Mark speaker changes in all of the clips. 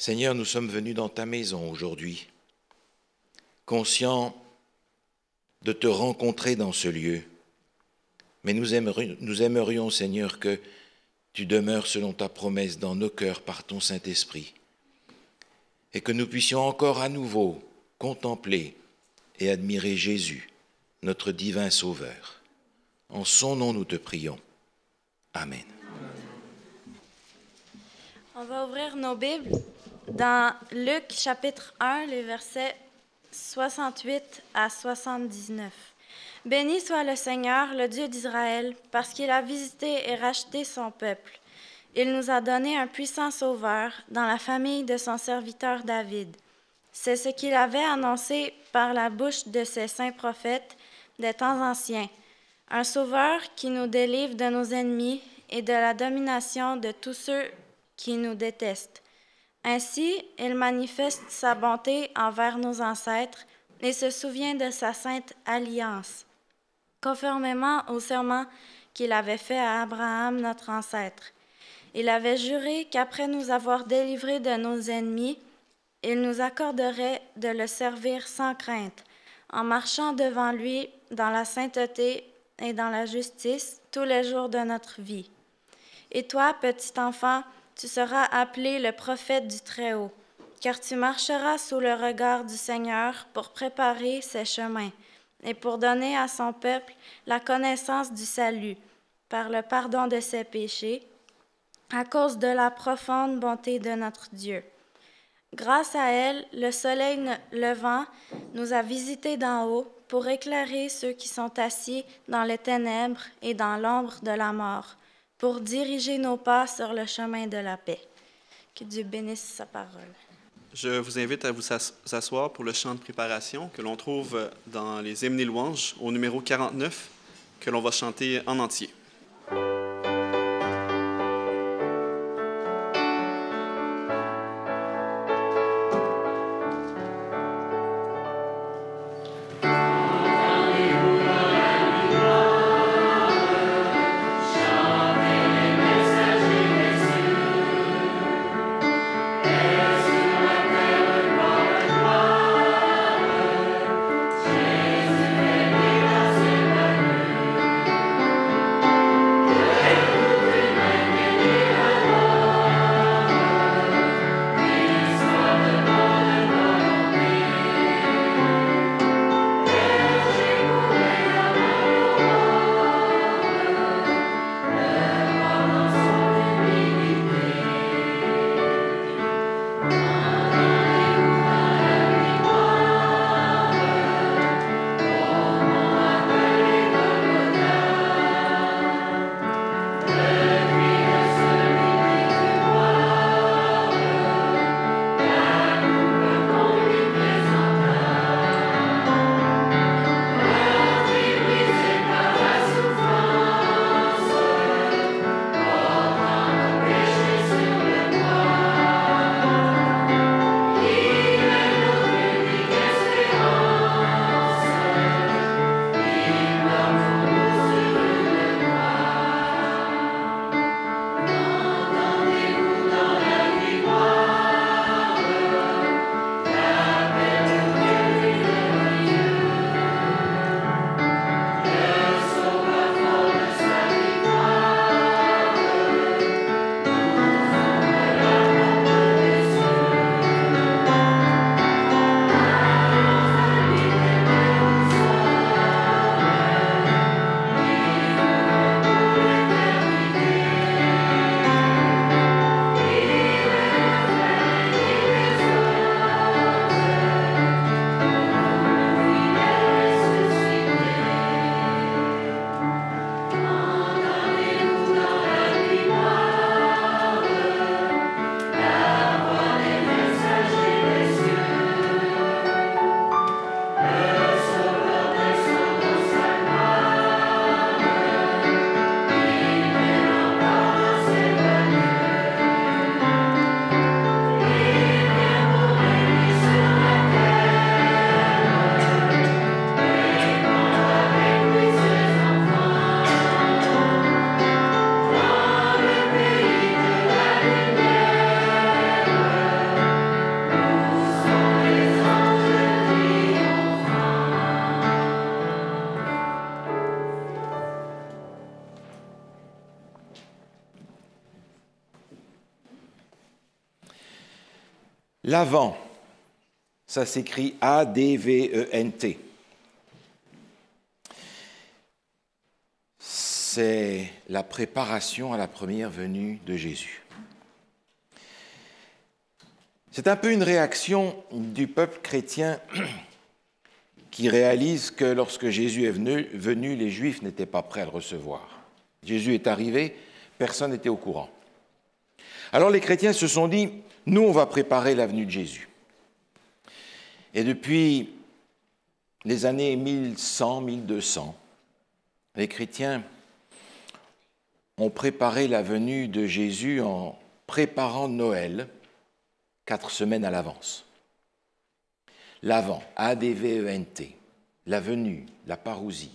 Speaker 1: Seigneur, nous sommes venus dans ta maison aujourd'hui, conscients de te rencontrer dans ce lieu. Mais nous aimerions, Seigneur, que tu demeures selon ta promesse dans nos cœurs par ton Saint-Esprit et que nous puissions encore à nouveau contempler et admirer Jésus, notre divin Sauveur. En son nom, nous te prions. Amen.
Speaker 2: On va ouvrir nos Bibles dans Luc chapitre 1, les versets 68 à 79. Béni soit le Seigneur, le Dieu d'Israël, parce qu'il a visité et racheté son peuple. Il nous a donné un puissant sauveur dans la famille de son serviteur David. C'est ce qu'il avait annoncé par la bouche de ses saints prophètes des temps anciens. Un sauveur qui nous délivre de nos ennemis et de la domination de tous ceux qui nous détestent. Ainsi, il manifeste sa bonté envers nos ancêtres et se souvient de sa sainte alliance, conformément au serment qu'il avait fait à Abraham, notre ancêtre. Il avait juré qu'après nous avoir délivrés de nos ennemis, il nous accorderait de le servir sans crainte, en marchant devant lui dans la sainteté et dans la justice tous les jours de notre vie. Et toi, petit enfant, tu seras appelé le prophète du Très-Haut, car tu marcheras sous le regard du Seigneur pour préparer ses chemins et pour donner à son peuple la connaissance du salut, par le pardon de ses péchés, à cause de la profonde bonté de notre Dieu. Grâce à elle, le soleil levant nous a visités d'en haut pour éclairer ceux qui sont assis dans les ténèbres et dans l'ombre de la mort, pour diriger nos pas sur le chemin de la paix. Que Dieu bénisse sa parole.
Speaker 3: Je vous invite à vous asseoir pour le chant de préparation que l'on trouve dans les hymnes et louanges au numéro 49, que l'on va chanter en entier.
Speaker 4: Jésus est né dans ce
Speaker 1: L'Avent, ça s'écrit A-D-V-E-N-T. C'est la préparation à la première venue de Jésus. C'est un peu une réaction du peuple chrétien qui réalise que lorsque Jésus est venu, les Juifs n'étaient pas prêts à le recevoir. Jésus est arrivé, personne n'était au courant. Alors les chrétiens se sont dit, nous on va préparer la venue de Jésus. Et depuis les années 1100, 1200, les chrétiens ont préparé la venue de Jésus en préparant Noël 4 semaines à l'avance. L'Avent, A-D-V-E-N-T, la venue, la parousie.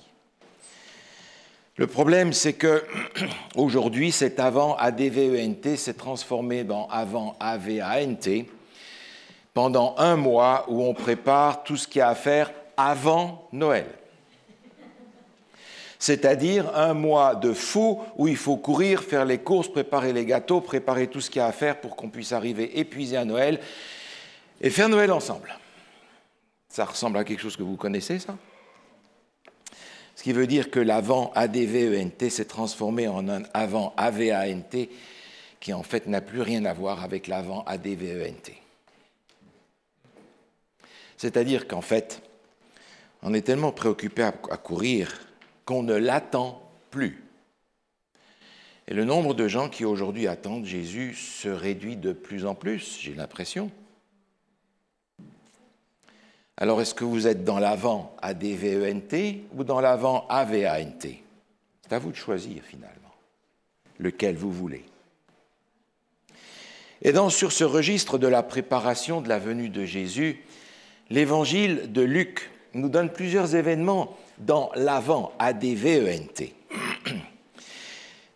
Speaker 1: Le problème, c'est que aujourd'hui, cet Avant, A-D-V-E-N-T, s'est transformé en Avant, A-V-A-N-T, pendant un mois où on prépare tout ce qu'il y a à faire avant Noël. C'est-à-dire un mois de fou où il faut courir, faire les courses, préparer les gâteaux, préparer tout ce qu'il y a à faire pour qu'on puisse arriver épuisé à Noël et faire Noël ensemble. Ça ressemble à quelque chose que vous connaissez, ça? Ce qui veut dire que l'avant A-D-V-E-N-T s'est transformé en un avant A-V-A-N-T qui en fait n'a plus rien à voir avec l'avant A-D-V-E-N-T. C'est-à-dire qu'en fait, on est tellement préoccupé à courir qu'on ne l'attend plus. Et le nombre de gens qui aujourd'hui attendent Jésus se réduit de plus en plus, j'ai l'impression. Alors, est-ce que vous êtes dans l'avant A-D-V-E-N-T ou dans l'avant A-V-A-N-T? C'est à vous de choisir, finalement, lequel vous voulez. Et sur ce registre de la préparation de la venue de Jésus, l'évangile de Luc nous donne plusieurs événements dans l'avant A-D-V-E-N-T.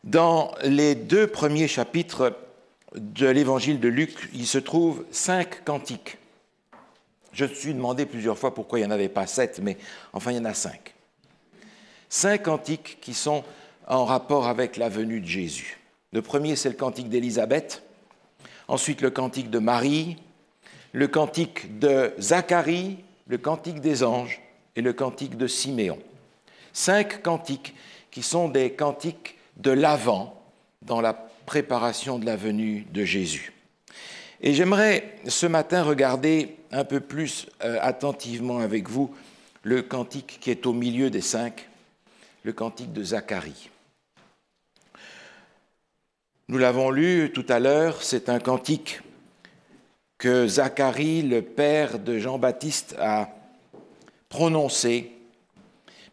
Speaker 1: Dans les 2 premiers chapitres de l'évangile de Luc, il se trouve 5 cantiques. Je me suis demandé plusieurs fois pourquoi il n'y en avait pas 7, mais enfin il y en a 5. 5 cantiques qui sont en rapport avec la venue de Jésus. Le premier, c'est le cantique d'Élisabeth, ensuite le cantique de Marie, le cantique de Zacharie, le cantique des anges et le cantique de Siméon. 5 cantiques qui sont des cantiques de l'avant dans la préparation de la venue de Jésus. Et j'aimerais ce matin regarder un peu plus attentivement avec vous le cantique qui est au milieu des 5, le cantique de Zacharie. Nous l'avons lu tout à l'heure, c'est un cantique que Zacharie, le père de Jean-Baptiste, a prononcé.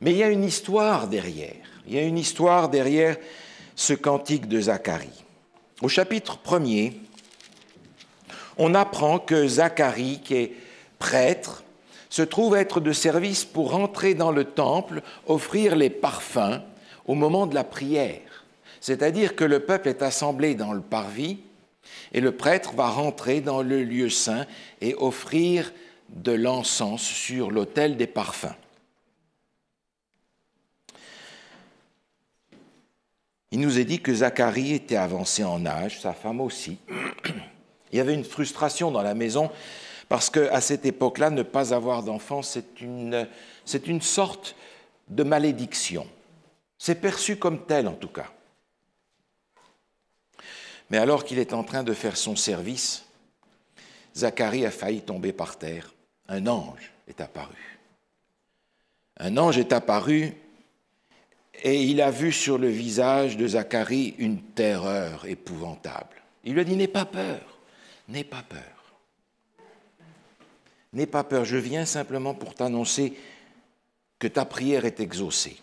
Speaker 1: Mais il y a une histoire derrière. Il y a une histoire derrière ce cantique de Zacharie. Au chapitre 1er, on apprend que Zacharie, qui est prêtre, se trouve être de service pour rentrer dans le temple, offrir les parfums au moment de la prière. C'est-à-dire que le peuple est assemblé dans le parvis et le prêtre va rentrer dans le lieu saint et offrir de l'encens sur l'autel des parfums. Il nous est dit que Zacharie était avancé en âge, sa femme aussi. Il y avait une frustration dans la maison parce qu'à cette époque-là, ne pas avoir d'enfant, c'est une sorte de malédiction. C'est perçu comme tel, en tout cas. Mais alors qu'il est en train de faire son service, Zacharie a failli tomber par terre. Un ange est apparu. Un ange est apparu et il a vu sur le visage de Zacharie une terreur épouvantable. Il lui a dit « N'aie pas peur, n'aie pas peur. N'aie pas peur, je viens simplement pour t'annoncer que ta prière est exaucée.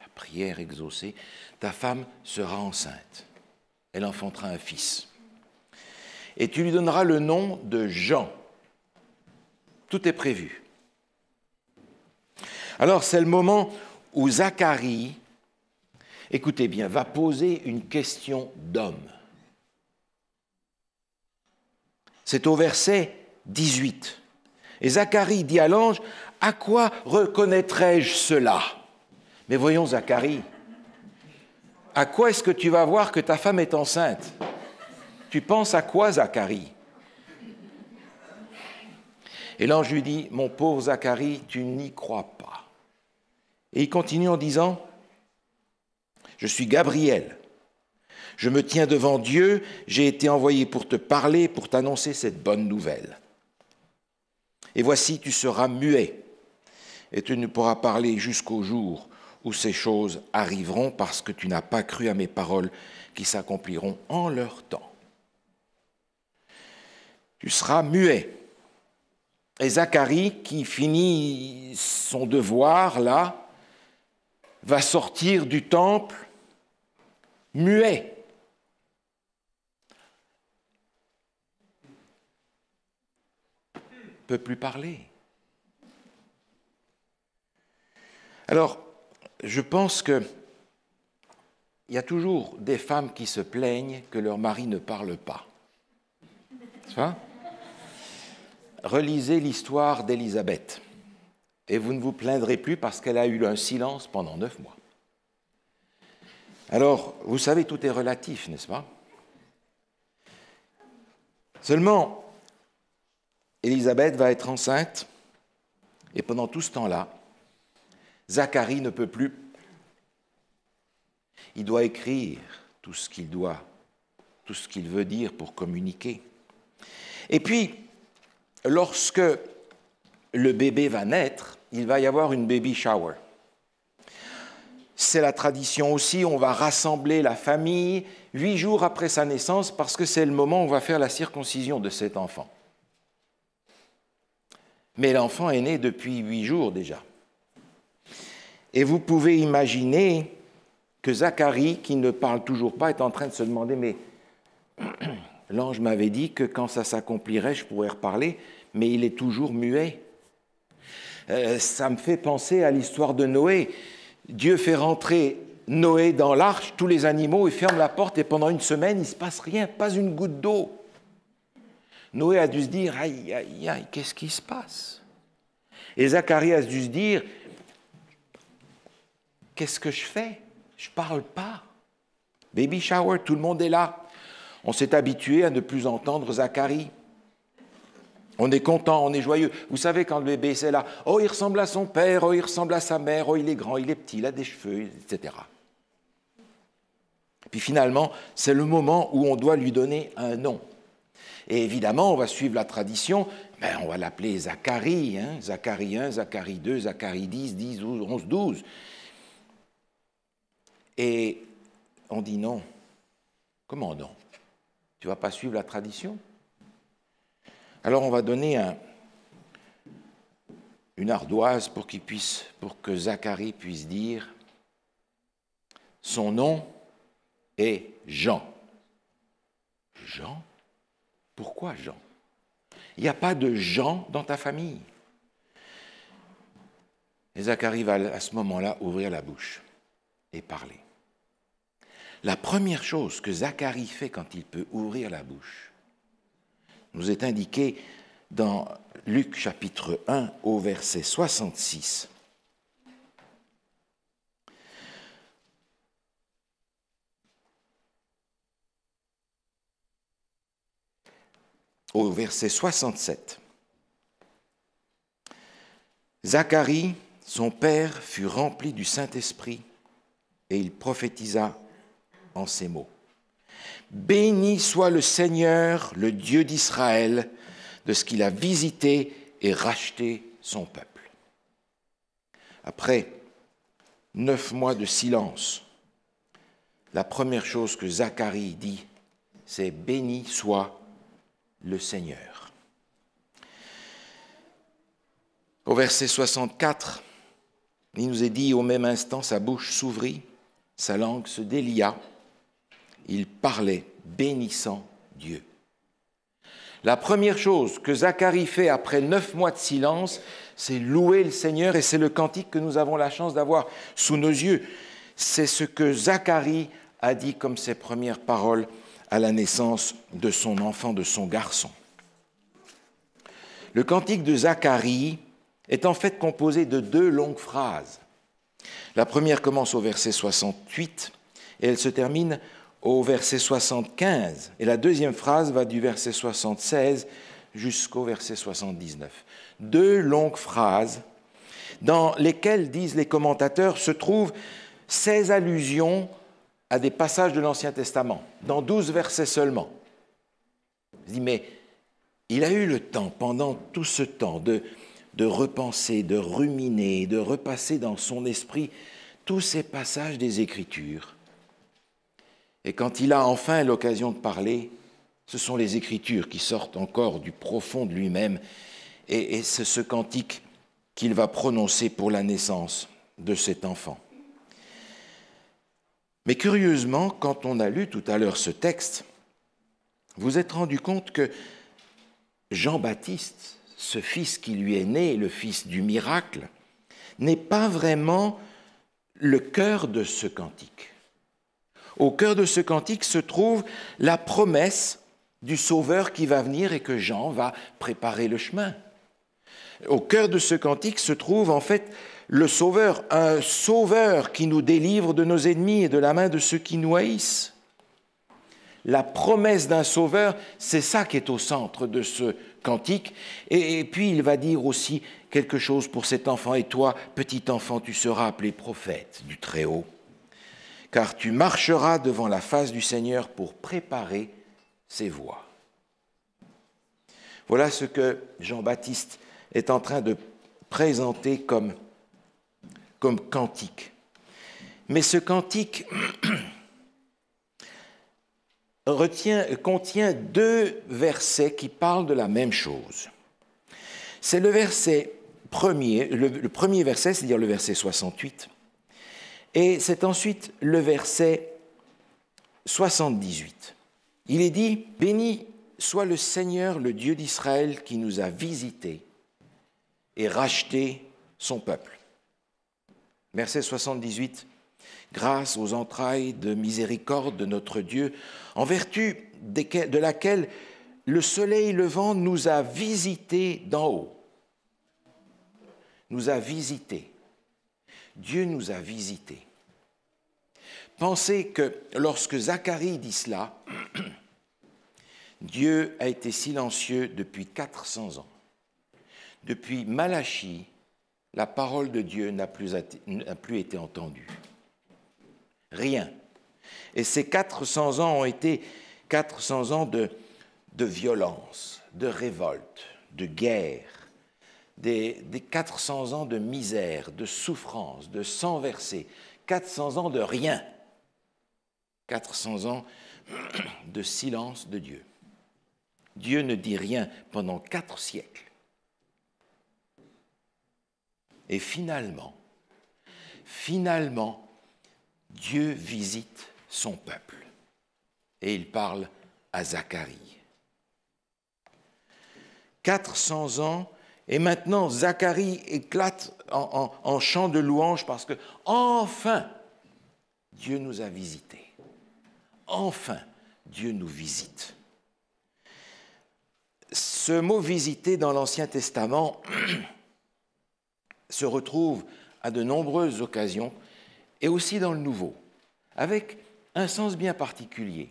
Speaker 1: La prière exaucée, ta femme sera enceinte. Elle enfantera un fils. Et tu lui donneras le nom de Jean. Tout est prévu. » Alors c'est le moment où Zacharie, écoutez bien, va poser une question d'homme. C'est au verset 18. Et Zacharie dit à l'ange, « À quoi reconnaîtrai-je cela ?» Mais voyons Zacharie, à quoi est-ce que tu vas voir que ta femme est enceinte? Tu penses à quoi, Zacharie? Et l'ange lui dit, « Mon pauvre Zacharie, tu n'y crois pas. » Et il continue en disant, « Je suis Gabriel. Je me tiens devant Dieu, j'ai été envoyé pour te parler, pour t'annoncer cette bonne nouvelle. Et voici, tu seras muet, et tu ne pourras parler jusqu'au jour où ces choses arriveront, parce que tu n'as pas cru à mes paroles qui s'accompliront en leur temps. Tu seras muet. » Et Zacharie, qui finit son devoir là, va sortir du temple muet. Ne peut plus parler. Alors, je pense qu'il y a toujours des femmes qui se plaignent que leur mari ne parle pas. C'est ça ? Relisez l'histoire d'Élisabeth et vous ne vous plaindrez plus parce qu'elle a eu un silence pendant 9 mois. Alors, vous savez, tout est relatif, n'est-ce pas ? Seulement, Élisabeth va être enceinte et pendant tout ce temps-là, Zacharie ne peut plus. Il doit écrire tout ce qu'il veut dire pour communiquer. Et puis, lorsque le bébé va naître, il va y avoir une baby shower. C'est la tradition aussi, on va rassembler la famille 8 jours après sa naissance parce que c'est le moment où on va faire la circoncision de cet enfant. Mais l'enfant est né depuis 8 jours déjà. Et vous pouvez imaginer que Zacharie, qui ne parle toujours pas, est en train de se demander, mais l'ange m'avait dit que quand ça s'accomplirait, je pourrais reparler, mais il est toujours muet. Ça me fait penser à l'histoire de Noé. Dieu fait rentrer Noé dans l'arche, tous les animaux, il ferme la porte et pendant 1 semaine, il ne se passe rien, pas une goutte d'eau. Noé a dû se dire, aïe, aïe, aïe, qu'est-ce qui se passe ? Et Zacharie a dû se dire, qu'est-ce que je fais ? Je ne parle pas. Baby shower, tout le monde est là. On s'est habitué à ne plus entendre Zacharie. On est content, on est joyeux. Vous savez, quand le bébé c'est là, oh, il ressemble à son père, oh, il ressemble à sa mère, oh, il est grand, il est petit, il a des cheveux, etc. Puis finalement, c'est le moment où on doit lui donner un nom. Et évidemment, on va suivre la tradition, on va l'appeler Zacharie, Zacharie 1, Zacharie 2, Zacharie 10, 10, 12, 11, 12. Et on dit non. Comment non ? Tu ne vas pas suivre la tradition ? Alors on va donner une ardoise pour que Zacharie puisse dire son nom est Jean. Jean ? Pourquoi Jean ? Il n'y a pas de Jean dans ta famille. Et Zacharie va à ce moment-là ouvrir la bouche et parler. La première chose que Zacharie fait quand il peut ouvrir la bouche nous est indiqué dans Luc chapitre 1 au verset 66. Au verset 67. Zacharie, son père, fut rempli du Saint-Esprit et il prophétisa en ces mots. Béni soit le Seigneur, le Dieu d'Israël, de ce qu'il a visité et racheté son peuple. Après 9 mois de silence, la première chose que Zacharie dit, c'est « Béni soit le Seigneur ». Au verset 64, il nous est dit « Au même instant, sa bouche s'ouvrit, sa langue se délia. Il parlait, bénissant Dieu. » La première chose que Zacharie fait après 9 mois de silence, c'est louer le Seigneur, et c'est le cantique que nous avons la chance d'avoir sous nos yeux. C'est ce que Zacharie a dit comme ses premières paroles à la naissance de son enfant, de son garçon. Le cantique de Zacharie est en fait composé de 2 longues phrases. La première commence au verset 68 et elle se termine au verset 75. Et la deuxième phrase va du verset 76 jusqu'au verset 79. 2 longues phrases dans lesquelles, disent les commentateurs, se trouvent 16 allusions à des passages de l'Ancien Testament, dans 12 versets seulement. Je dis, mais il a eu le temps, pendant tout ce temps, de repenser, de ruminer, de repasser dans son esprit tous ces passages des Écritures. Et quand il a enfin l'occasion de parler, ce sont les Écritures qui sortent encore du profond de lui-même, et c'est ce cantique qu'il va prononcer pour la naissance de cet enfant. Mais curieusement, quand on a lu tout à l'heure ce texte, vous vous êtes rendu compte que Jean-Baptiste, ce fils qui lui est né, le fils du miracle, n'est pas vraiment le cœur de ce cantique. Au cœur de ce cantique se trouve la promesse du Sauveur qui va venir et que Jean va préparer le chemin. Au cœur de ce cantique se trouve en fait le Sauveur, un Sauveur qui nous délivre de nos ennemis et de la main de ceux qui nous haïssent. La promesse d'un Sauveur, c'est ça qui est au centre de ce cantique. Et puis il va dire aussi quelque chose pour cet enfant. Et toi, petit enfant, tu seras appelé prophète du Très-Haut, car tu marcheras devant la face du Seigneur pour préparer ses voies. Voilà ce que Jean-Baptiste est en train de présenter comme cantique. Mais ce cantique contient 2 versets qui parlent de la même chose. C'est le verset premier, le premier verset, c'est-à-dire le verset 68, et c'est ensuite le verset 78. Il est dit « Béni soit le Seigneur, le Dieu d'Israël, qui nous a visités et racheté son peuple. » Verset 78. Grâce aux entrailles de miséricorde de notre Dieu, en vertu de laquelle le soleil levant nous a visités d'en haut. Nous a visités. Dieu nous a visités. Pensez que lorsque Zacharie dit cela, Dieu a été silencieux depuis 400 ans. Depuis Malachie, la parole de Dieu n'a plus été entendue. Rien. Et ces 400 ans ont été 400 ans de violence, de révolte, de guerre, des 400 ans de misère, de souffrance, de sang versé, 400 ans de rien, 400 ans de silence de Dieu. Dieu ne dit rien pendant 4 siècles. Et finalement, Dieu visite son peuple. Et il parle à Zacharie. 400 ans, et maintenant Zacharie éclate en chant de louange parce que, enfin, Dieu nous a visités. Enfin, Dieu nous visite. Ce mot « visiter » dans l'Ancien Testament se retrouve à de nombreuses occasions et aussi dans le Nouveau, avec un sens bien particulier.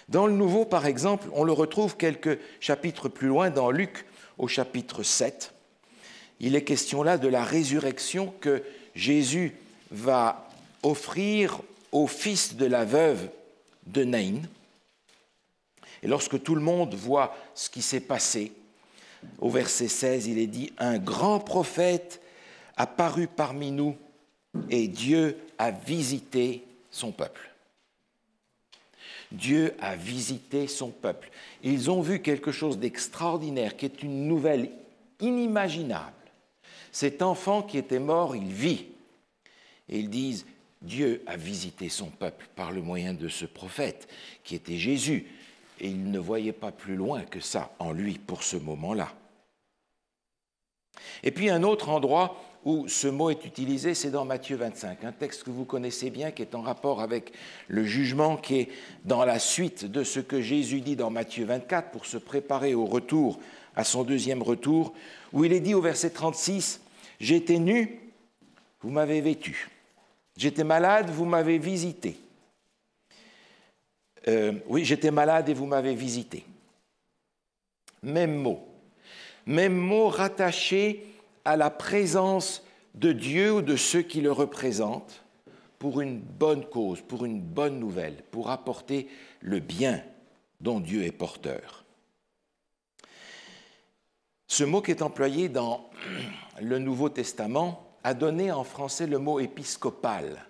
Speaker 1: Dans le Nouveau, par exemple, on le retrouve quelques chapitres plus loin, dans Luc, au chapitre 7. Il est question là de la résurrection que Jésus va offrir au fils de la veuve de Naïn. Et lorsque tout le monde voit ce qui s'est passé, au verset 16, il est dit « Un grand prophète apparu parmi nous et Dieu a visité son peuple. » Dieu a visité son peuple. Ils ont vu quelque chose d'extraordinaire, qui est une nouvelle inimaginable. Cet enfant qui était mort, il vit. Et ils disent, Dieu a visité son peuple par le moyen de ce prophète, qui était Jésus. Et ils ne voyaient pas plus loin que ça en lui pour ce moment-là. Et puis un autre endroit où ce mot est utilisé, c'est dans Matthieu 25, un texte que vous connaissez bien, qui est en rapport avec le jugement, qui est dans la suite de ce que Jésus dit dans Matthieu 24 pour se préparer au retour, à son deuxième retour, où il est dit au verset 36, « J'étais nu, vous m'avez vêtu. J'étais malade, vous m'avez visité. » Oui, j'étais malade et vous m'avez visité. Même mot rattaché à la présence de Dieu ou de ceux qui le représentent pour une bonne cause, pour une bonne nouvelle, pour apporter le bien dont Dieu est porteur. Ce mot qui est employé dans le Nouveau Testament a donné en français le mot épiscopal.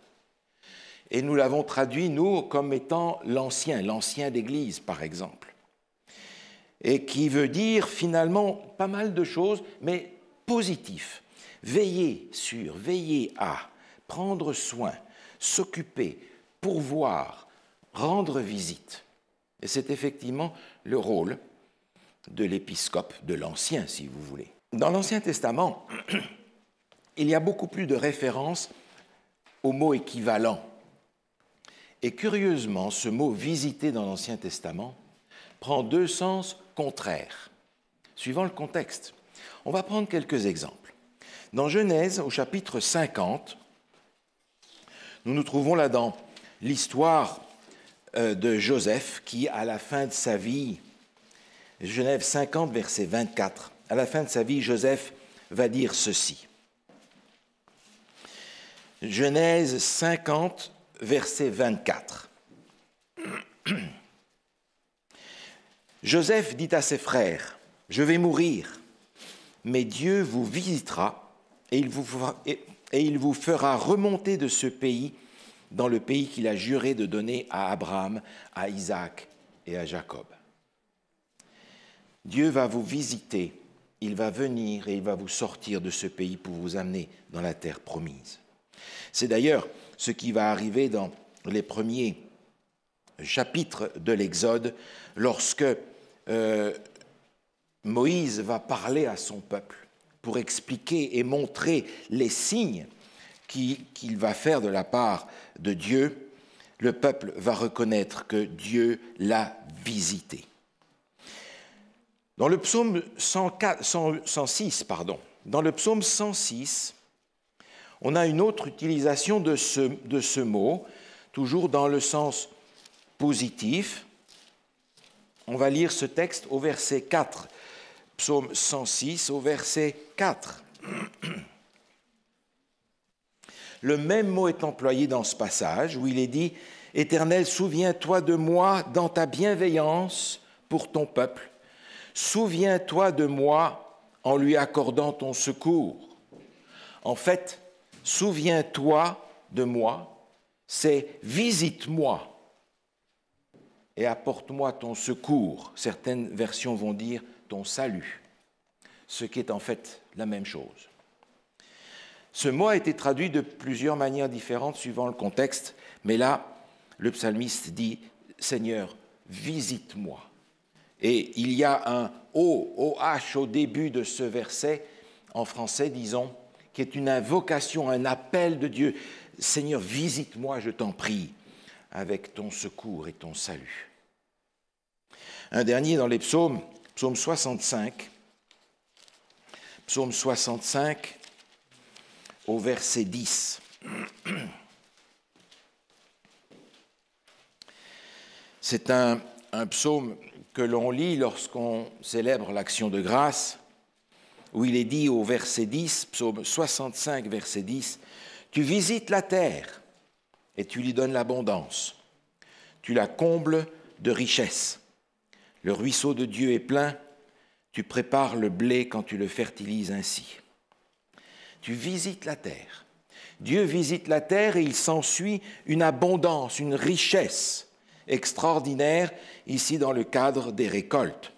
Speaker 1: Et nous l'avons traduit, nous, comme étant l'ancien d'Église, par exemple. Et qui veut dire finalement pas mal de choses, mais positif. Veiller sur, veiller à, prendre soin, s'occuper, pourvoir, rendre visite. Et c'est effectivement le rôle de l'épiscope, de l'ancien, si vous voulez. Dans l'Ancien Testament, il y a beaucoup plus de références au mot équivalent. Et curieusement, ce mot « visiter » dans l'Ancien Testament prend deux sens contraires, suivant le contexte. On va prendre quelques exemples. Dans Genèse, au chapitre 50, nous nous trouvons là dans l'histoire de Joseph qui, à la fin de sa vie, Genèse 50, verset 24, à la fin de sa vie, Joseph va dire ceci. Genèse 50, verset 24. Joseph dit à ses frères, « Je vais mourir, mais Dieu vous visitera et il vous fera remonter de ce pays dans le pays qu'il a juré de donner à Abraham, à Isaac et à Jacob. » Dieu va vous visiter, il va venir et il va vous sortir de ce pays pour vous amener dans la terre promise. C'est d'ailleurs ce qui va arriver dans les premiers chapitres de l'Exode, lorsque Moïse va parler à son peuple pour expliquer et montrer les signes qu'il va faire de la part de Dieu. Le peuple va reconnaître que Dieu l'a visité. Dans le psaume 106, on a une autre utilisation de ce mot, toujours dans le sens positif. On va lire ce texte au verset 4, psaume 106, au verset 4. Le même mot est employé dans ce passage où il est dit « Éternel, souviens-toi de moi dans ta bienveillance pour ton peuple. Souviens-toi de moi en lui accordant ton secours. » En fait, « Souviens-toi de moi », c'est « Visite-moi et apporte-moi ton secours ». Certaines versions vont dire « ton salut », ce qui est en fait la même chose. Ce mot a été traduit de plusieurs manières différentes suivant le contexte, mais là, le psalmiste dit « Seigneur, visite-moi ». Et il y a un OH au début de ce verset, en français, disons, qui est une invocation, un appel de Dieu. « Seigneur, visite-moi, je t'en prie, avec ton secours et ton salut. » Un dernier dans les psaumes, psaume 65. Psaume 65, au verset 10. C'est un psaume que l'on lit lorsqu'on célèbre l'action de grâce, où il est dit au verset 10, psaume 65, verset 10, « Tu visites la terre et tu lui donnes l'abondance. Tu la combles de richesses. Le ruisseau de Dieu est plein, tu prépares le blé quand tu le fertilises ainsi. » Tu visites la terre. Dieu visite la terre et il s'ensuit une abondance, une richesse extraordinaire ici dans le cadre des récoltes.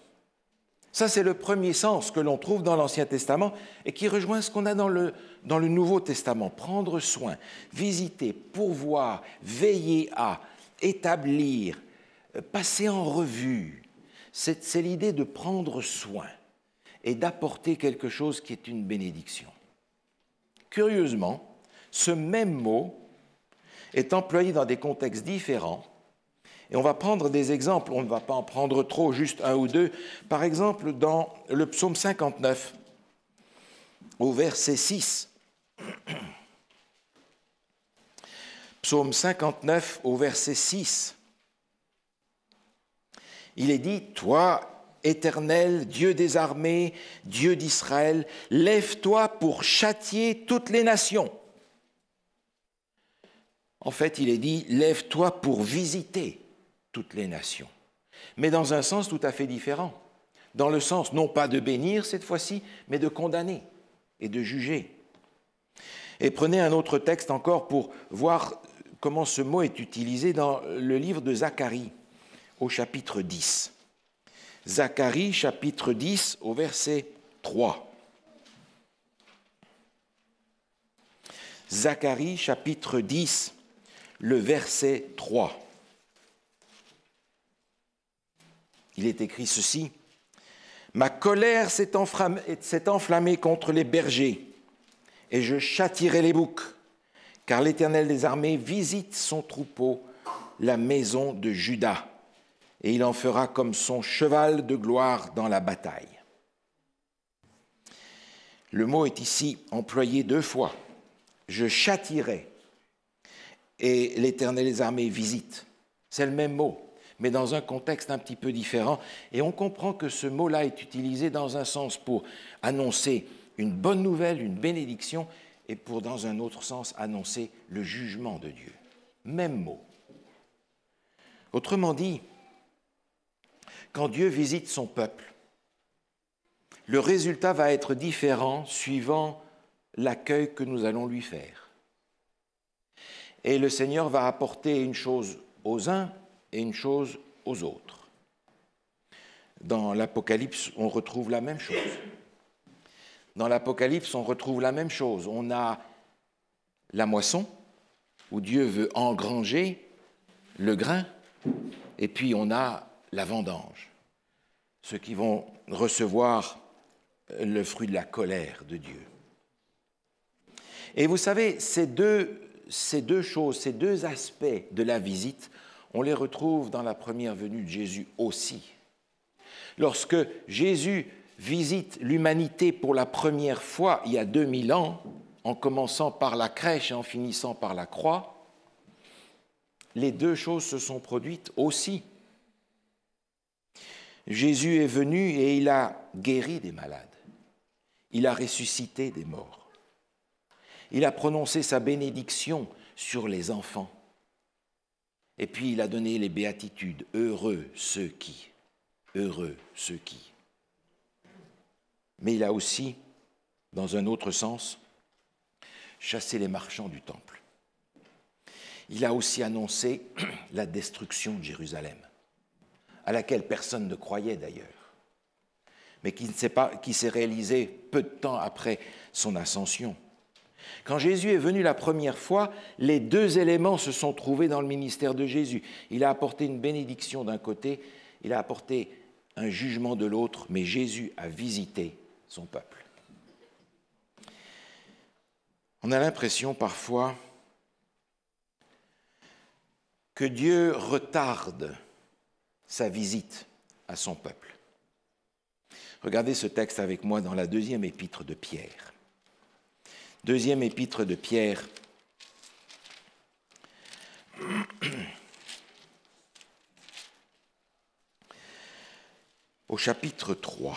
Speaker 1: Ça, c'est le premier sens que l'on trouve dans l'Ancien Testament et qui rejoint ce qu'on a dans le Nouveau Testament. Prendre soin, visiter, pourvoir, veiller à, établir, passer en revue. C'est l'idée de prendre soin et d'apporter quelque chose qui est une bénédiction. Curieusement, ce même mot est employé dans des contextes différents. Et on va prendre des exemples, on ne va pas en prendre trop, juste un ou deux. Par exemple, dans le psaume 59, au verset 6. Psaume 59, au verset 6. Il est dit « Toi, Éternel, Dieu des armées, Dieu d'Israël, lève-toi pour châtier toutes les nations. En fait, il est dit, lève-toi pour visiter toutes les nations. Mais dans un sens tout à fait différent. Dans le sens, non pas de bénir cette fois-ci, mais de condamner et de juger. Et prenez un autre texte encore pour voir comment ce mot est utilisé dans le livre de Zacharie, au chapitre 10. Zacharie, chapitre 10, au verset 3. Zacharie, chapitre 10, le verset 3. Il est écrit ceci. « Ma colère s'est enflammée contre les bergers, et je châtierai les boucs, car l'Éternel des armées visite son troupeau, la maison de Juda, et il en fera comme son cheval de gloire dans la bataille. » Le mot est ici employé 2 fois. « Je châtierai » et l'Éternel des armées visite. C'est le même mot, mais dans un contexte un petit peu différent. Et on comprend que ce mot-là est utilisé dans un sens pour annoncer une bonne nouvelle, une bénédiction, et pour, dans un autre sens, annoncer le jugement de Dieu. Même mot. Autrement dit, quand Dieu visite son peuple, le résultat va être différent suivant l'accueil que nous allons lui faire. Et le Seigneur va apporter une chose aux uns et une chose aux autres. Dans l'Apocalypse, on retrouve la même chose. Dans l'Apocalypse, on retrouve la même chose. On a la moisson, où Dieu veut engranger le grain, et puis on a la vendange, ceux qui vont recevoir le fruit de la colère de Dieu. Et vous savez, ces deux choses, ces 2 aspects de la visite, on les retrouve dans la première venue de Jésus aussi. Lorsque Jésus visite l'humanité pour la première fois, il y a 2000 ans, en commençant par la crèche et en finissant par la croix, les 2 choses se sont produites aussi. Jésus est venu et il a guéri des malades. Il a ressuscité des morts. Il a prononcé sa bénédiction sur les enfants. Et puis il a donné les béatitudes. Heureux ceux qui. Heureux ceux qui. Mais il a aussi, dans un autre sens, chassé les marchands du temple. Il a aussi annoncé la destruction de Jérusalem, à laquelle personne ne croyait d'ailleurs, mais qui s'est réalisée peu de temps après son ascension. Quand Jésus est venu la première fois, les 2 éléments se sont trouvés dans le ministère de Jésus. Il a apporté une bénédiction d'un côté, il a apporté un jugement de l'autre, mais Jésus a visité son peuple. On a l'impression parfois que Dieu retarde sa visite à son peuple. Regardez ce texte avec moi dans la 2e épître de Pierre. 2e épître de Pierre, au chapitre 3.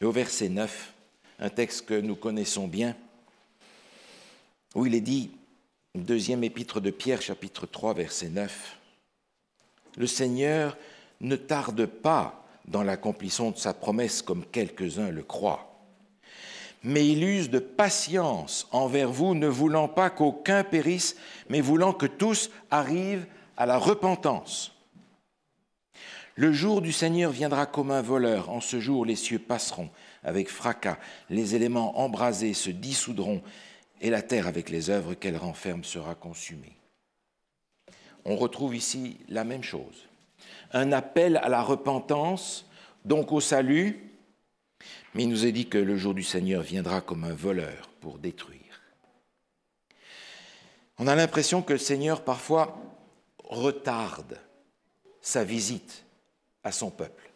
Speaker 1: Et au verset 9, un texte que nous connaissons bien, où il est dit, 2e épître de Pierre, chapitre 3, verset 9, « Le Seigneur ne tarde pas dans l'accomplissement de sa promesse comme quelques-uns le croient, mais il use de patience envers vous, ne voulant pas qu'aucun périsse, mais voulant que tous arrivent à la repentance. Le jour du Seigneur viendra comme un voleur. En ce jour, les cieux passeront avec fracas, les éléments embrasés se dissoudront, et la terre avec les œuvres qu'elle renferme sera consumée. » On retrouve ici la même chose. Un appel à la repentance, donc au salut, mais il nous est dit que le jour du Seigneur viendra comme un voleur pour détruire. On a l'impression que le Seigneur parfois retarde sa visite à son peuple.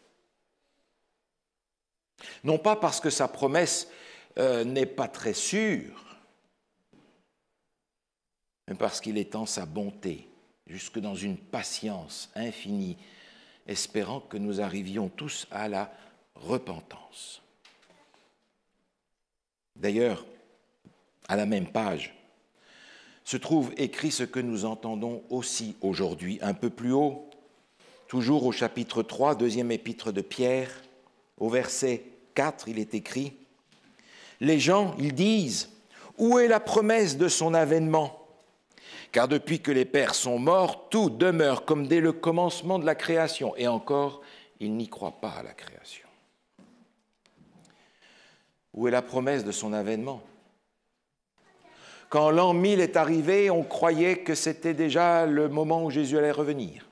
Speaker 1: Non pas parce que sa promesse n'est pas très sûre, mais parce qu'il est en sa bonté jusque dans une patience infinie, espérant que nous arrivions tous à la repentance. D'ailleurs, à la même page, se trouve écrit ce que nous entendons aussi aujourd'hui, un peu plus haut, toujours au chapitre 3, deuxième épître de Pierre, au verset 4, il est écrit « Les gens, ils disent, où est la promesse de son avènement ? Car depuis que les pères sont morts, tout demeure comme dès le commencement de la création. Et encore, ils n'y croient pas à la création. Où est la promesse de son avènement ? Quand l'an 1000 est arrivé, on croyait que c'était déjà le moment où Jésus allait revenir.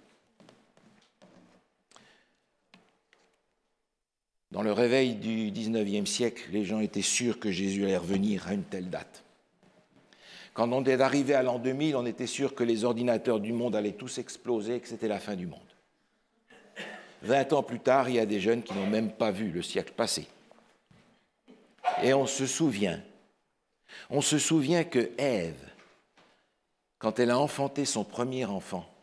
Speaker 1: Dans le réveil du 19e siècle, les gens étaient sûrs que Jésus allait revenir à une telle date. Quand on est arrivé à l'an 2000, on était sûr que les ordinateurs du monde allaient tous exploser et que c'était la fin du monde. 20 ans plus tard, il y a des jeunes qui n'ont même pas vu le siècle passé. Et on se souvient que Ève, quand elle a enfanté son premier enfant,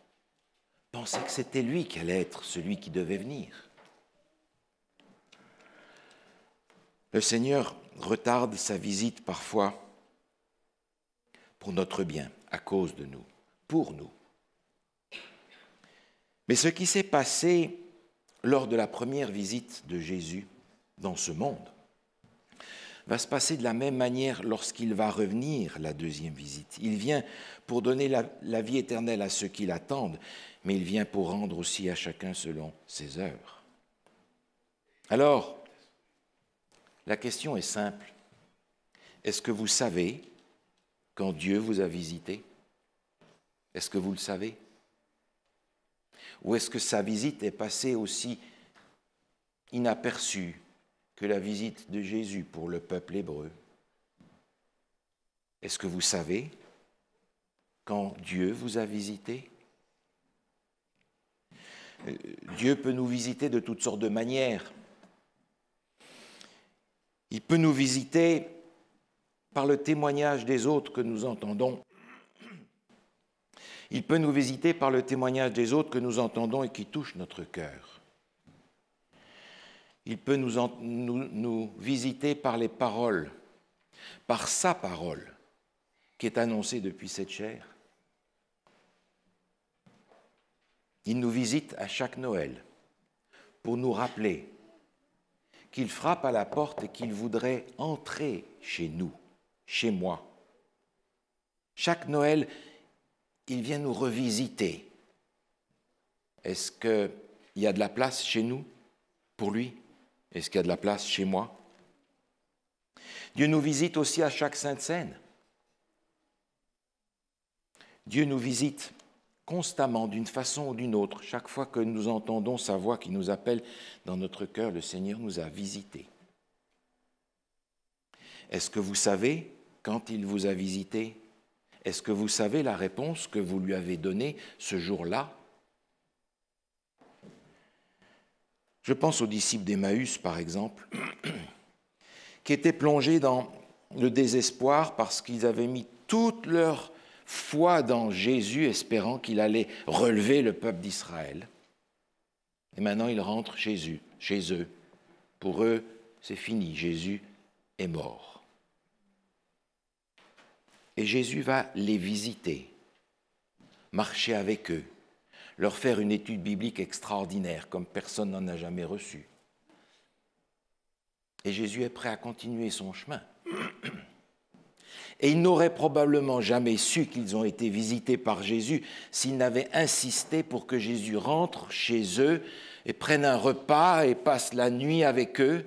Speaker 1: pensait que c'était lui qui allait être celui qui devait venir. Le Seigneur retarde sa visite parfois pour notre bien, à cause de nous, pour nous. Mais ce qui s'est passé lors de la première visite de Jésus dans ce monde va se passer de la même manière lorsqu'il va revenir la deuxième visite. Il vient pour donner la vie éternelle à ceux qui l'attendent, mais il vient pour rendre aussi à chacun selon ses œuvres. Alors, la question est simple. Est-ce que vous savez quand Dieu vous a visité? Est-ce que vous le savez? Ou est-ce que sa visite est passée aussi inaperçue que la visite de Jésus pour le peuple hébreu? Est-ce que vous savez quand Dieu vous a visité? Dieu peut nous visiter de toutes sortes de manières. Il peut nous visiter par le témoignage des autres que nous entendons. Il peut nous visiter par le témoignage des autres que nous entendons et qui touche notre cœur. Il peut nous visiter par les paroles, par sa parole qui est annoncée depuis cette chair. Il nous visite à chaque Noël pour nous rappeler qu'il frappe à la porte et qu'il voudrait entrer chez nous, chez moi. Chaque Noël, il vient nous revisiter. Est-ce qu'il y a de la place chez nous pour lui? Est-ce qu'il y a de la place chez moi? Dieu nous visite aussi à chaque Sainte Seine. Dieu nous visite constamment, d'une façon ou d'une autre. Chaque fois que nous entendons sa voix qui nous appelle dans notre cœur, le Seigneur nous a visités. Est-ce que vous savez quand il vous a visité? Est-ce que vous savez la réponse que vous lui avez donnée ce jour-là? Je pense aux disciples d'Emmaüs, par exemple, qui étaient plongés dans le désespoir parce qu'ils avaient mis toute leur foi dans Jésus, espérant qu'il allait relever le peuple d'Israël. Et maintenant, ils rentrent chez eux. Pour eux, c'est fini, Jésus est mort. Et Jésus va les visiter, marcher avec eux, leur faire une étude biblique extraordinaire, comme personne n'en a jamais reçu. Et Jésus est prêt à continuer son chemin. Et ils n'auraient probablement jamais su qu'ils ont été visités par Jésus s'ils n'avaient insisté pour que Jésus rentre chez eux et prenne un repas et passe la nuit avec eux.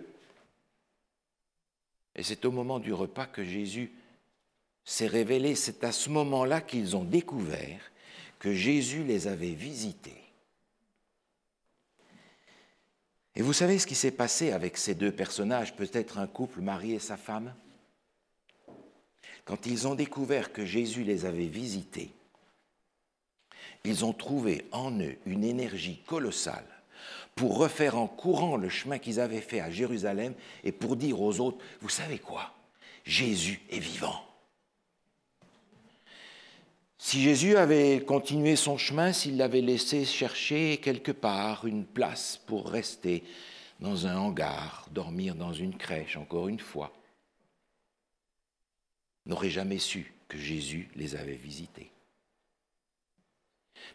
Speaker 1: Et c'est au moment du repas que Jésus s'est révélé. C'est à ce moment-là qu'ils ont découvert que Jésus les avait visités. Et vous savez ce qui s'est passé avec ces deux personnages, peut-être un couple, Marie et sa femme? Quand ils ont découvert que Jésus les avait visités, ils ont trouvé en eux une énergie colossale pour refaire en courant le chemin qu'ils avaient fait à Jérusalem et pour dire aux autres, vous savez quoi? Jésus est vivant. Si Jésus avait continué son chemin, s'il l'avait laissé chercher quelque part une place pour rester dans un hangar, dormir dans une crèche, encore une fois, n'aurait jamais su que Jésus les avait visités.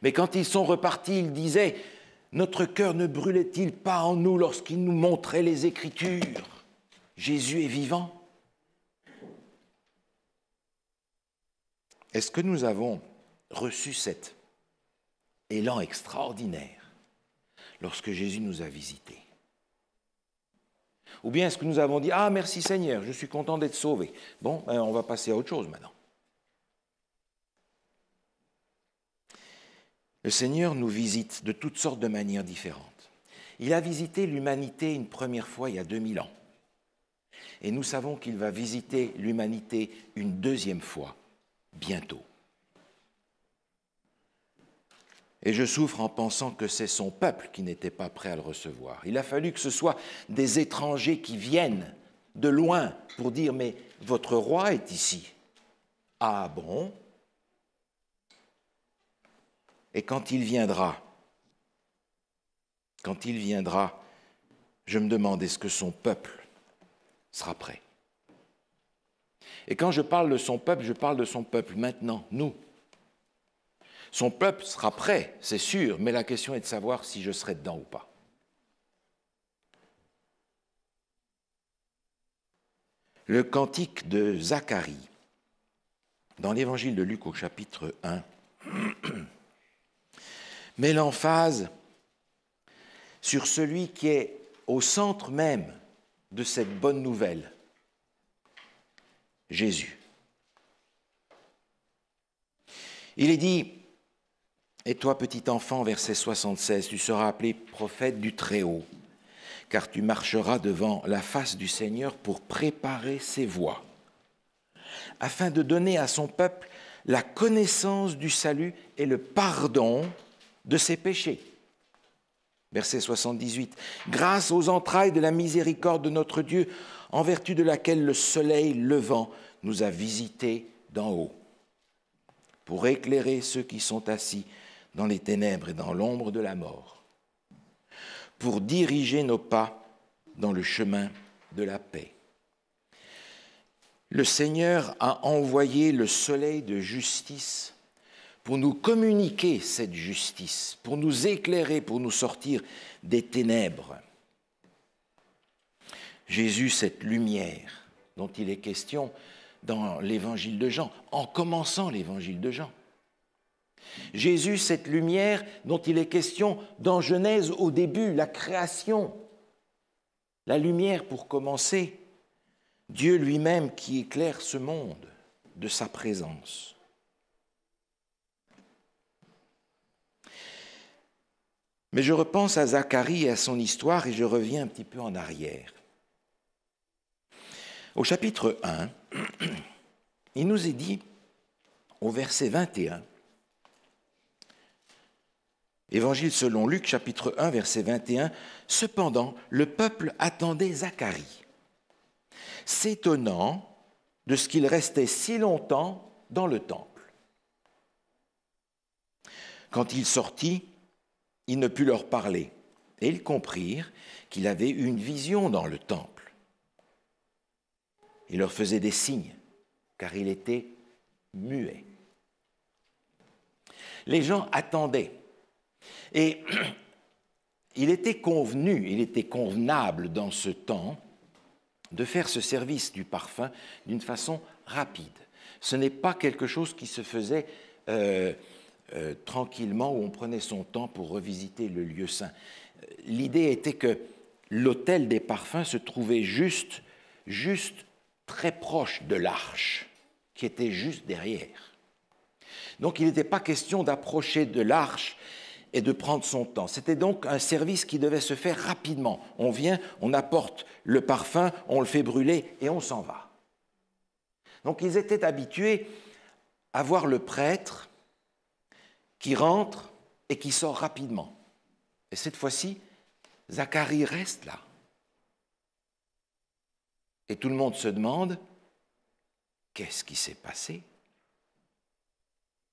Speaker 1: Mais quand ils sont repartis, ils disaient « Notre cœur ne brûlait-il pas en nous lorsqu'il nous montrait les Écritures ? Jésus est vivant. » Est-ce que nous avons reçu cet élan extraordinaire lorsque Jésus nous a visités? Ou bien est-ce que nous avons dit « Ah, merci Seigneur, je suis content d'être sauvé. Bon, on va passer à autre chose maintenant. » Le Seigneur nous visite de toutes sortes de manières différentes. Il a visité l'humanité une première fois il y a 2000 ans. Et nous savons qu'il va visiter l'humanité une deuxième fois, bientôt. Et je souffre en pensant que c'est son peuple qui n'était pas prêt à le recevoir. Il a fallu que ce soit des étrangers qui viennent de loin pour dire « Mais votre roi est ici. » Ah bon? Et quand il viendra, je me demande est-ce que son peuple sera prêt? Et quand je parle de son peuple, je parle de son peuple maintenant, nous. Son peuple sera prêt, c'est sûr, mais la question est de savoir si je serai dedans ou pas. Le cantique de Zacharie, dans l'évangile de Luc au chapitre 1, met l'emphase sur celui qui est au centre même de cette bonne nouvelle, Jésus. Il est dit, et toi petit enfant, verset 76, tu seras appelé prophète du Très-Haut, car tu marcheras devant la face du Seigneur pour préparer ses voies, afin de donner à son peuple la connaissance du salut et le pardon de ses péchés. Verset 78, grâce aux entrailles de la miséricorde de notre Dieu, en vertu de laquelle le soleil levant nous a visités d'en haut, pour éclairer ceux qui sont assis dans les ténèbres et dans l'ombre de la mort, pour diriger nos pas dans le chemin de la paix. Le Seigneur a envoyé le soleil de justice pour nous communiquer cette justice, pour nous éclairer, pour nous sortir des ténèbres. Jésus, cette lumière dont il est question dans l'évangile de Jean, en commençant l'évangile de Jean. Jésus, cette lumière dont il est question dans Genèse au début, la création. La lumière pour commencer, Dieu lui-même qui éclaire ce monde de sa présence. Mais je repense à Zacharie et à son histoire et je reviens un petit peu en arrière. Au chapitre 1, il nous est dit, au verset 21, Évangile selon Luc, chapitre 1, verset 21, « Cependant, le peuple attendait Zacharie, s'étonnant de ce qu'il restait si longtemps dans le temple. Quand il sortit, il ne put leur parler, et ils comprirent qu'il avait eu une vision dans le temple. Il leur faisait des signes, car il était muet. » Les gens attendaient. Et il était convenable dans ce temps de faire ce service du parfum d'une façon rapide. Ce n'est pas quelque chose qui se faisait tranquillement, où on prenait son temps pour revisiter le lieu saint. L'idée était que l'autel des parfums se trouvait juste très proche de l'arche, qui était juste derrière. Donc il n'était pas question d'approcher de l'arche et de prendre son temps. C'était donc un service qui devait se faire rapidement. On vient, on apporte le parfum, on le fait brûler et on s'en va. Donc ils étaient habitués à voir le prêtre qui rentre et qui sort rapidement. Et cette fois-ci, Zacharie reste là. Et tout le monde se demande, qu'est-ce qui s'est passé?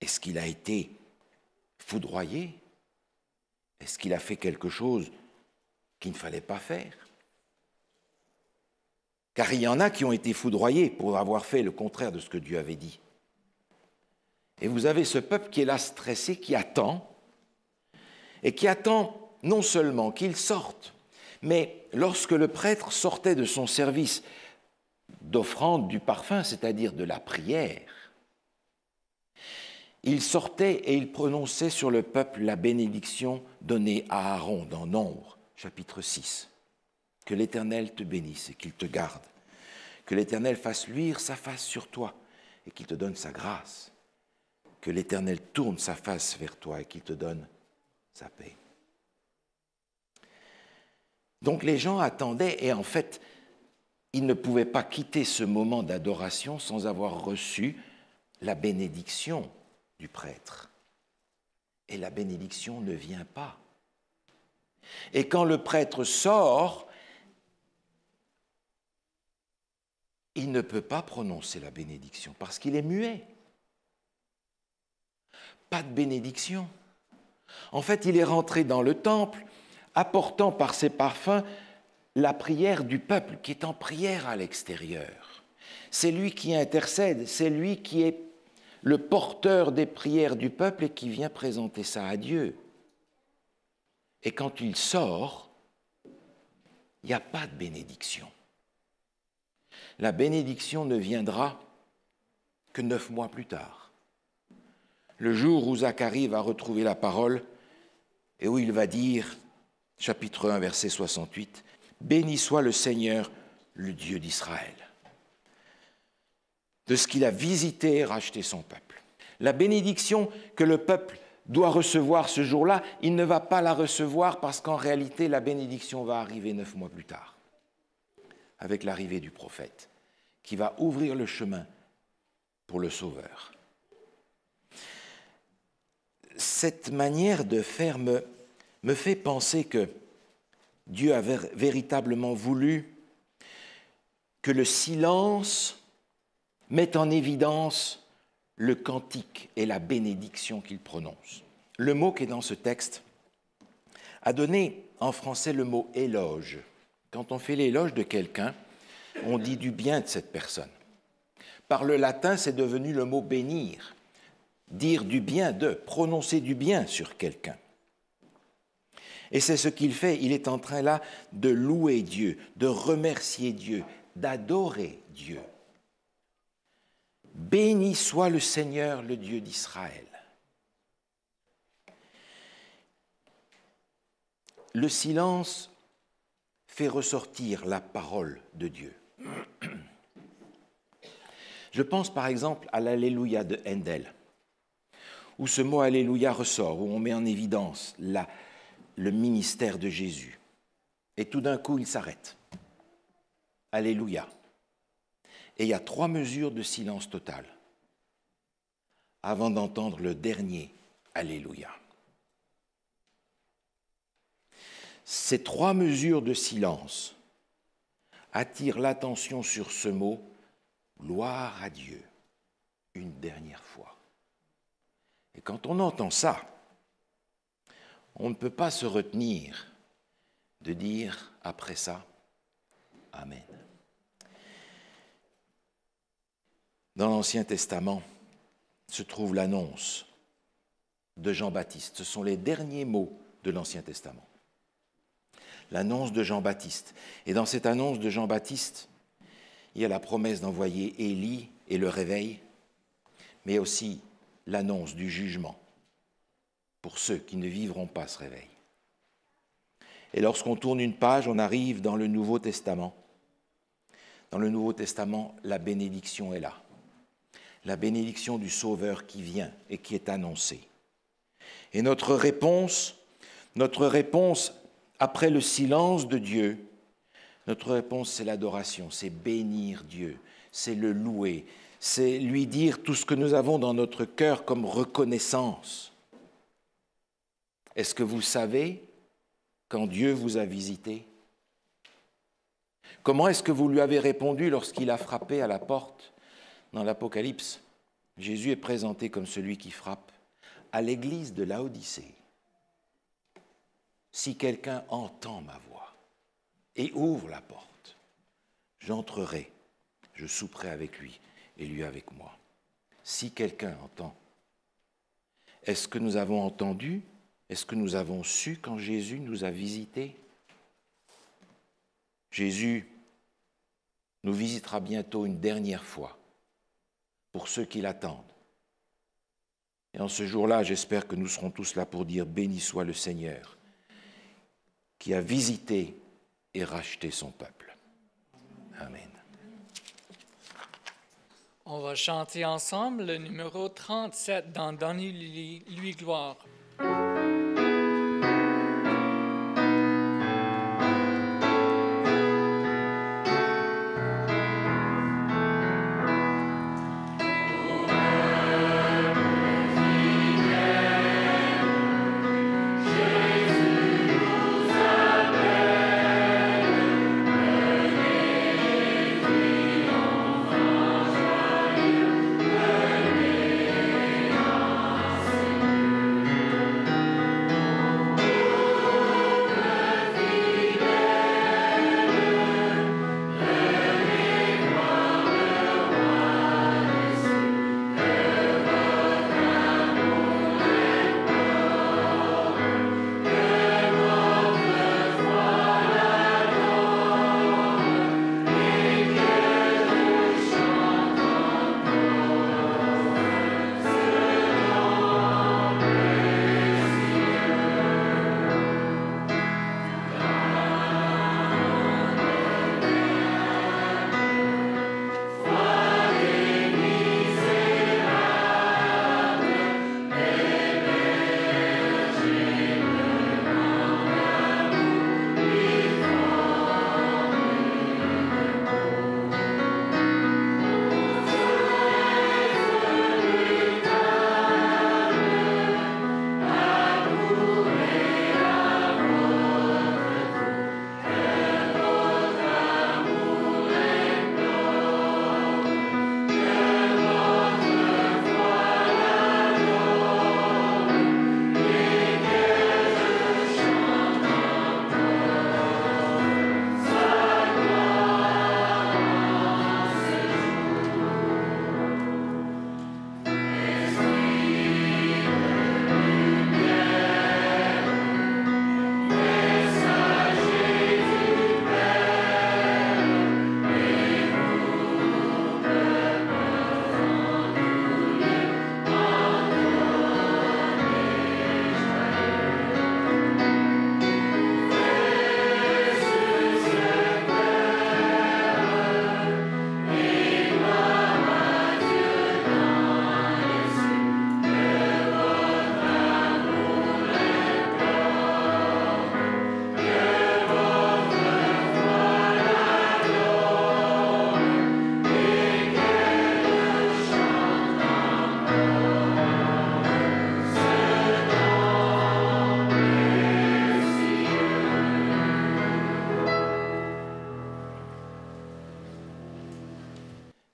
Speaker 1: Est-ce qu'il a été foudroyé? Est-ce qu'il a fait quelque chose qu'il ne fallait pas faire? Car il y en a qui ont été foudroyés pour avoir fait le contraire de ce que Dieu avait dit. Et vous avez ce peuple qui est là stressé, qui attend, et qui attend non seulement qu'il sorte, mais lorsque le prêtre sortait de son service d'offrande du parfum, c'est-à-dire de la prière, il sortait et il prononçait sur le peuple la bénédiction donnée à Aaron dans Nombre, chapitre 6. Que l'Éternel te bénisse et qu'il te garde. Que l'Éternel fasse luire sa face sur toi et qu'il te donne sa grâce. Que l'Éternel tourne sa face vers toi et qu'il te donne sa paix. Donc les gens attendaient et en fait, ils ne pouvaient pas quitter ce moment d'adoration sans avoir reçu la bénédiction du prêtre. Et la bénédiction ne vient pas. Et quand le prêtre sort, il ne peut pas prononcer la bénédiction parce qu'il est muet. Pas de bénédiction. En fait, il est rentré dans le temple, apportant par ses parfums la prière du peuple qui est en prière à l'extérieur. C'est lui qui intercède, c'est lui qui est le porteur des prières du peuple et qui vient présenter ça à Dieu. Et quand il sort, il n'y a pas de bénédiction. La bénédiction ne viendra que 9 mois plus tard. Le jour où Zacharie va retrouver la parole et où il va dire, chapitre 1, verset 68, « Béni soit le Seigneur, le Dieu d'Israël, de ce qu'il a visité et racheté son peuple. » La bénédiction que le peuple doit recevoir ce jour-là, il ne va pas la recevoir parce qu'en réalité, la bénédiction va arriver 9 mois plus tard, avec l'arrivée du prophète, qui va ouvrir le chemin pour le Sauveur. Cette manière de faire me fait penser que Dieu avait véritablement voulu que le silence mette en évidence le cantique et la bénédiction qu'il prononce. Le mot qui est dans ce texte a donné en français le mot « éloge ». Quand on fait l'éloge de quelqu'un, on dit du bien de cette personne. Par le latin, c'est devenu le mot « bénir », dire du bien de, prononcer du bien sur quelqu'un. Et c'est ce qu'il fait, il est en train là de louer Dieu, de remercier Dieu, d'adorer Dieu. Béni soit le Seigneur, le Dieu d'Israël. Le silence fait ressortir la parole de Dieu. Je pense par exemple à l'Alléluia de Handel, où ce mot Alléluia ressort, où on met en évidence le ministère de Jésus. Et tout d'un coup, il s'arrête. Alléluia. Et il y a 3 mesures de silence total avant d'entendre le dernier Alléluia. Ces 3 mesures de silence attirent l'attention sur ce mot « gloire à Dieu » une dernière fois. Et quand on entend ça, on ne peut pas se retenir de dire après ça « Amen ». Dans l'Ancien Testament se trouve l'annonce de Jean-Baptiste. Ce sont les derniers mots de l'Ancien Testament. L'annonce de Jean-Baptiste. Et dans cette annonce de Jean-Baptiste, il y a la promesse d'envoyer Élie et le réveil, mais aussi l'annonce du jugement pour ceux qui ne vivront pas ce réveil. Et lorsqu'on tourne une page, on arrive dans le Nouveau Testament. Dans le Nouveau Testament, la bénédiction est là. La bénédiction du Sauveur qui vient et qui est annoncée. Et notre réponse après le silence de Dieu, notre réponse c'est l'adoration, c'est bénir Dieu, c'est le louer, c'est lui dire tout ce que nous avons dans notre cœur comme reconnaissance. Est-ce que vous savez quand Dieu vous a visité? Comment est-ce que vous lui avez répondu lorsqu'il a frappé à la porte dans l'Apocalypse Jésus est présenté comme celui qui frappe à l'église de Laodicée. Si quelqu'un entend ma voix et ouvre la porte, j'entrerai, je souperai avec lui et lui avec moi. Si quelqu'un entend, est-ce que nous avons entendu? Est-ce que nous avons su quand Jésus nous a visités? Jésus nous visitera bientôt une dernière fois pour ceux qui l'attendent. Et en ce jour-là, j'espère que nous serons tous là pour dire « Béni soit le Seigneur qui a visité et racheté son peuple. » Amen.
Speaker 4: On va chanter ensemble le numéro 37 dans « Donnez-lui gloire ».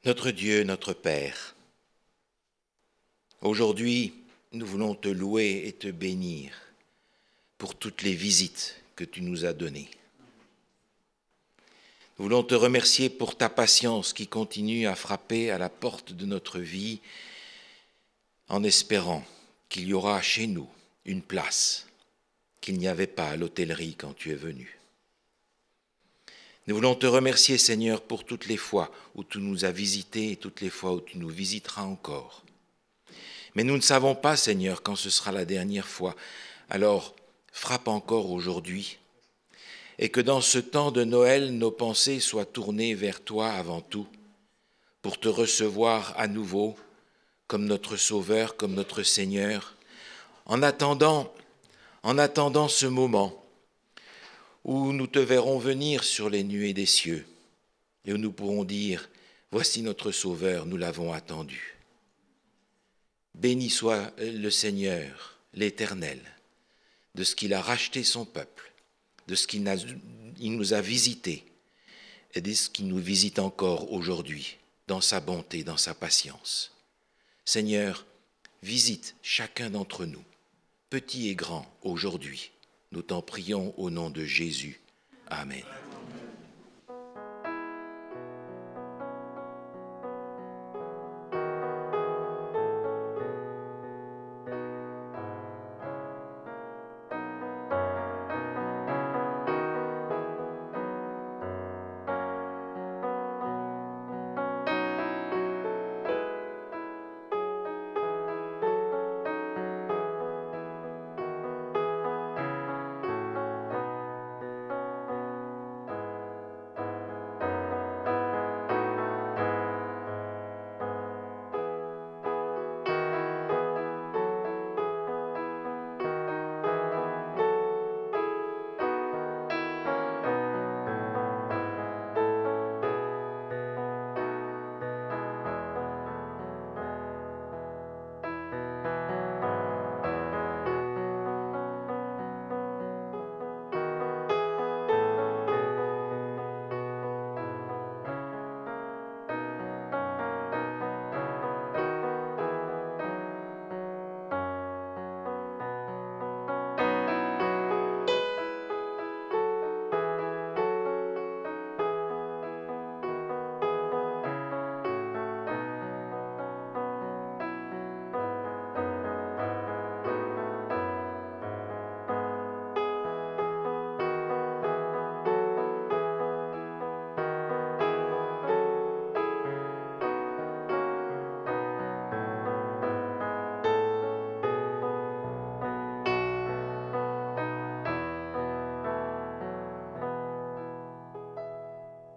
Speaker 1: Notre Dieu, notre Père, aujourd'hui, nous voulons te louer et te bénir pour toutes les visites que tu nous as données. Nous voulons te remercier pour ta patience qui continue à frapper à la porte de notre vie en espérant qu'il y aura chez nous une place qu'il n'y avait pas à l'hôtellerie quand tu es venu. Nous voulons te remercier, Seigneur, pour toutes les fois où tu nous as visités et toutes les fois où tu nous visiteras encore. Mais nous ne savons pas, Seigneur, quand ce sera la dernière fois. Alors, frappe encore aujourd'hui et que dans ce temps de Noël, nos pensées soient tournées vers toi avant tout pour te recevoir à nouveau comme notre Sauveur, comme notre Seigneur, en attendant ce moment où nous te verrons venir sur les nuées des cieux et où nous pourrons dire « Voici notre Sauveur, nous l'avons attendu ». Béni soit le Seigneur, l'Éternel, de ce qu'il a racheté son peuple, de ce qu'il nous a visités et de ce qu'il nous visite encore aujourd'hui dans sa bonté, dans sa patience. Seigneur, visite chacun d'entre nous, petit et grand, aujourd'hui. Nous t'en prions au nom de Jésus. Amen.